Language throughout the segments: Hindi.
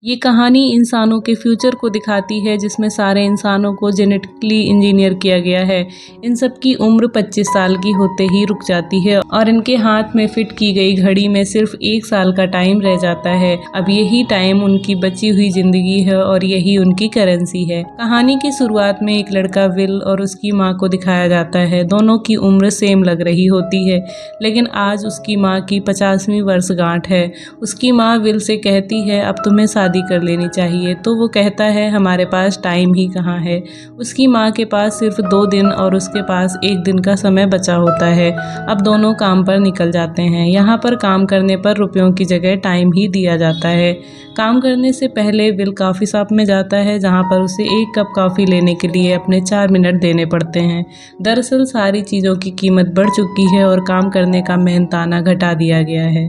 ये कहानी इंसानों के फ्यूचर को दिखाती है जिसमें सारे इंसानों को जेनेटिकली इंजीनियर किया गया है। इन सब की उम्र 25 साल की होते ही रुक जाती है और इनके हाथ में फिट की गई घड़ी में सिर्फ 1 साल का टाइम रह जाता है। अब यही टाइम उनकी बची हुई जिंदगी है और यही उनकी करेंसी है। कहानी की शुरुआत में एक लड़का विल और उसकी माँ को दिखाया जाता है। दोनों की उम्र सेम लग रही होती है, लेकिन आज उसकी माँ की 50वीं वर्षगांठ है। उसकी माँ विल से कहती है अब तुम्हें शादी कर लेनी चाहिए, तो वो कहता है हमारे पास टाइम ही कहाँ है। उसकी माँ के पास सिर्फ 2 दिन और उसके पास 1 दिन का समय बचा होता है। अब दोनों काम पर निकल जाते हैं। यहाँ पर काम करने पर रुपयों की जगह टाइम ही दिया जाता है। काम करने से पहले विल कॉफ़ी शॉप में जाता है, जहाँ पर उसे 1 कप कॉफ़ी लेने के लिए अपने 4 मिनट देने पड़ते हैं। दरअसल सारी चीज़ों की कीमत बढ़ चुकी है और काम करने का मेहनताना घटा दिया गया है।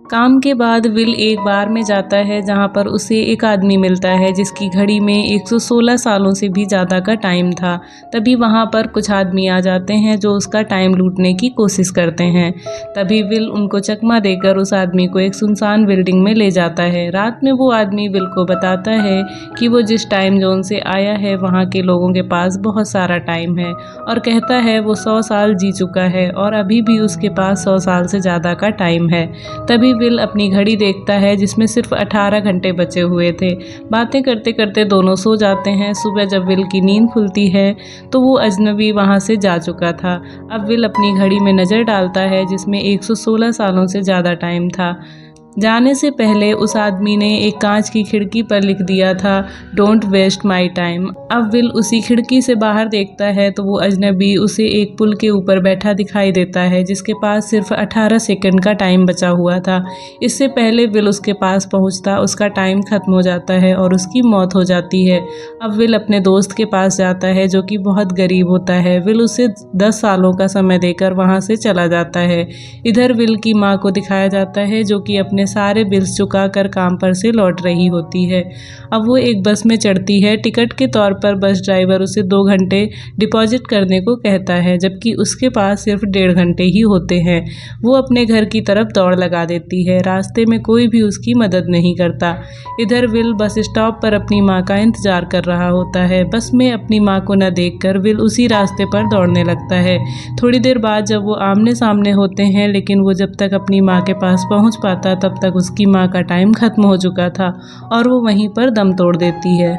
काम के बाद विल एक बार में जाता है जहां पर उसे एक आदमी मिलता है जिसकी घड़ी में 116 सालों से भी ज़्यादा का टाइम था। तभी वहां पर कुछ आदमी आ जाते हैं जो उसका टाइम लूटने की कोशिश करते हैं। तभी विल उनको चकमा देकर उस आदमी को एक सुनसान बिल्डिंग में ले जाता है। रात में वो आदमी विल को बताता है कि वो जिस टाइम जोन से आया है वहाँ के लोगों के पास बहुत सारा टाइम है और कहता है वो 100 साल जी चुका है और अभी भी उसके पास 100 साल से ज़्यादा का टाइम है। तभी विल अपनी घड़ी देखता है जिसमें सिर्फ 18 घंटे बचे हुए थे। बातें करते करते दोनों सो जाते हैं। सुबह जब विल की नींद खुलती है तो वो अजनबी वहां से जा चुका था। अब विल अपनी घड़ी में नज़र डालता है जिसमें 116 सालों से ज़्यादा टाइम था। जाने से पहले उस आदमी ने एक कांच की खिड़की पर लिख दिया था डोंट वेस्ट माई टाइम। अब विल उसी खिड़की से बाहर देखता है तो वो अजनबी उसे एक पुल के ऊपर बैठा दिखाई देता है जिसके पास सिर्फ 18 सेकंड का टाइम बचा हुआ था। इससे पहले विल उसके पास पहुंचता उसका टाइम खत्म हो जाता है और उसकी मौत हो जाती है। अब विल अपने दोस्त के पास जाता है जो कि बहुत गरीब होता है। विल उसे 10 सालों का समय देकर वहां से चला जाता है। इधर विल की माँ को दिखाया जाता है जो कि अपने सारे बिल्स चुका कर काम पर से लौट रही होती है। अब वो एक बस में चढ़ती है। टिकट के तौर पर बस ड्राइवर उसे 2 घंटे डिपॉजिट करने को कहता है, जबकि उसके पास सिर्फ 1.5 घंटे ही होते हैं। वो अपने घर की तरफ दौड़ लगा देती है। रास्ते में कोई भी उसकी मदद नहीं करता। इधर विल बस स्टॉप पर अपनी माँ का इंतजार कर रहा होता है। बस में अपनी माँ को न देखकर विल उसी रास्ते पर दौड़ने लगता है। थोड़ी देर बाद जब वो आमने सामने होते हैं, लेकिन वो जब तक अपनी माँ के पास पहुँच पाता तब तक उसकी माँ का टाइम खत्म हो चुका था और वो वहीं पर दम तोड़ देती है।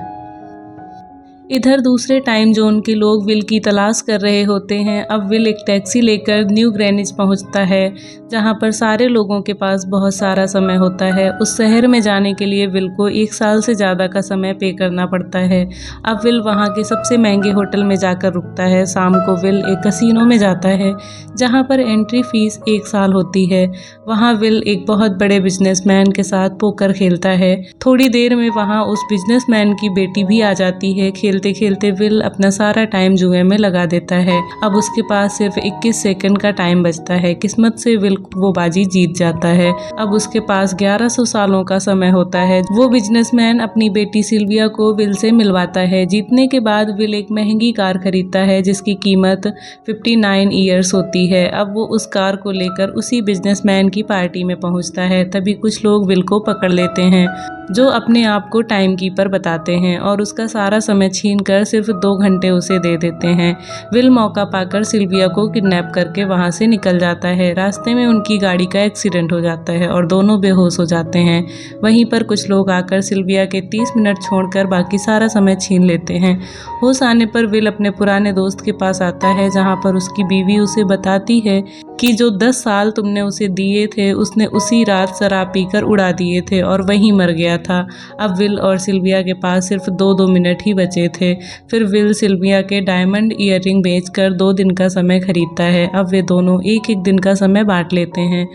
इधर दूसरे टाइम जोन के लोग विल की तलाश कर रहे होते हैं। अब विल एक टैक्सी लेकर न्यू ग्रेनिज पहुंचता है जहां पर सारे लोगों के पास बहुत सारा समय होता है। उस शहर में जाने के लिए विल को 1 साल से ज़्यादा का समय पे करना पड़ता है। अब विल वहां के सबसे महंगे होटल में जाकर रुकता है। शाम को विल एक कसिनो में जाता है जहाँ पर एंट्री फीस 1 साल होती है। वहाँ विल एक बहुत बड़े बिजनेसमैन के साथ पोकर खेलता है। थोड़ी देर में वहाँ उस बिजनेसमैन की बेटी भी आ जाती है। खेलते खेलते विल अपना सारा टाइम जुए में लगा देता है। अब उसके पास सिर्फ 21 सेकंड का टाइम बचता है। किस्मत से विल वो बाजी जीत जाता है। अब उसके पास 1100 सालों का समय होता है। वो बिजनेसमैन अपनी बेटी सिल्विया को विल से मिलवाता है। जीतने के बाद विल एक महंगी कार खरीदता है जिसकी कीमत 59 ईयर्स होती है। अब वो उस कार को लेकर उसी बिजनेसमैन की पार्टी में पहुंचता है। तभी कुछ लोग विल को पकड़ लेते हैं जो अपने आप को टाइम कीपर बताते हैं और उसका सारा समय छीन कर सिर्फ 2 घंटे उसे दे देते हैं। विल मौका पाकर सिल्विया को किडनैप करके वहां से निकल जाता है। रास्ते में उनकी गाड़ी का एक्सीडेंट हो जाता है और दोनों बेहोश हो जाते हैं। वहीं पर कुछ लोग आकर सिल्विया के 30 मिनट छोड़कर बाकी सारा समय छीन लेते हैं। होश आने पर विल अपने पुराने दोस्त के पास आता है जहाँ पर उसकी बीवी उसे बताती है कि जो 10 साल तुमने उसे दिए थे उसने उसी रात शराब पीकर उड़ा दिए थे और वहीं मर गया था। अब विल और सिल्विया के पास सिर्फ 2 मिनट ही बचे थे। फिर विल सिल्विया के डायमंड ईयररिंग बेचकर 2 दिन का समय खरीदता है। अब वे दोनों एक एक दिन का समय बांट लेते हैं।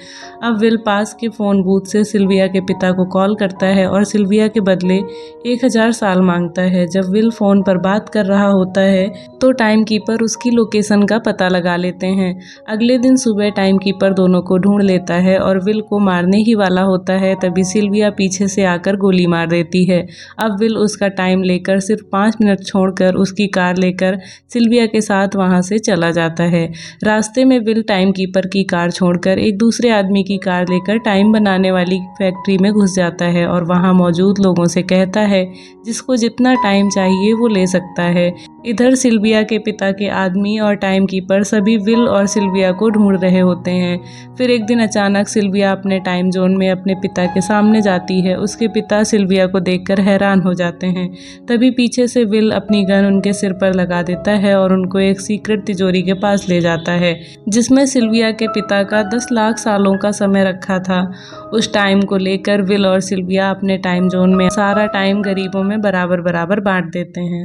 अब विल पास के फ़ोन बूथ से सिल्विया के पिता को कॉल करता है और सिल्विया के बदले 1000 साल मांगता है। जब विल फ़ोन पर बात कर रहा होता है तो टाइम कीपर उसकी लोकेशन का पता लगा लेते हैं। अगले दिन सुबह सुबह टाइम कीपर दोनों को ढूंढ लेता है और विल को मारने ही वाला होता है, तभी सिल्विया पीछे से आकर गोली मार देती है। अब विल उसका टाइम लेकर सिर्फ 5 मिनट छोड़कर उसकी कार लेकर सिल्विया के साथ वहां से चला जाता है। रास्ते में विल टाइम कीपर की कार छोड़कर एक दूसरे आदमी की कार लेकर टाइम बनाने वाली फैक्ट्री में घुस जाता है और वहां मौजूद लोगों से कहता है जिसको जितना टाइम चाहिए वो ले सकता है। इधर सिल्विया के पिता के आदमी और टाइम कीपर सभी विल और सिल्विया को ढूंढ रहे होते हैं। फिर एक दिन अचानक सिल्विया अपने टाइम जोन में अपने पिता के सामने जाती है। उसके पिता सिल्विया को देखकर हैरान हो जाते हैं। तभी पीछे से विल अपनी गन उनके सिर पर लगा देता है और उनको एक सीक्रेट तिजोरी के पास ले जाता है जिसमें सिल्विया के पिता का 10 लाख सालों का समय रखा था। उस टाइम को लेकर विल और सिल्विया अपने टाइम जोन में सारा टाइम गरीबों में बराबर बराबर बांट देते हैं।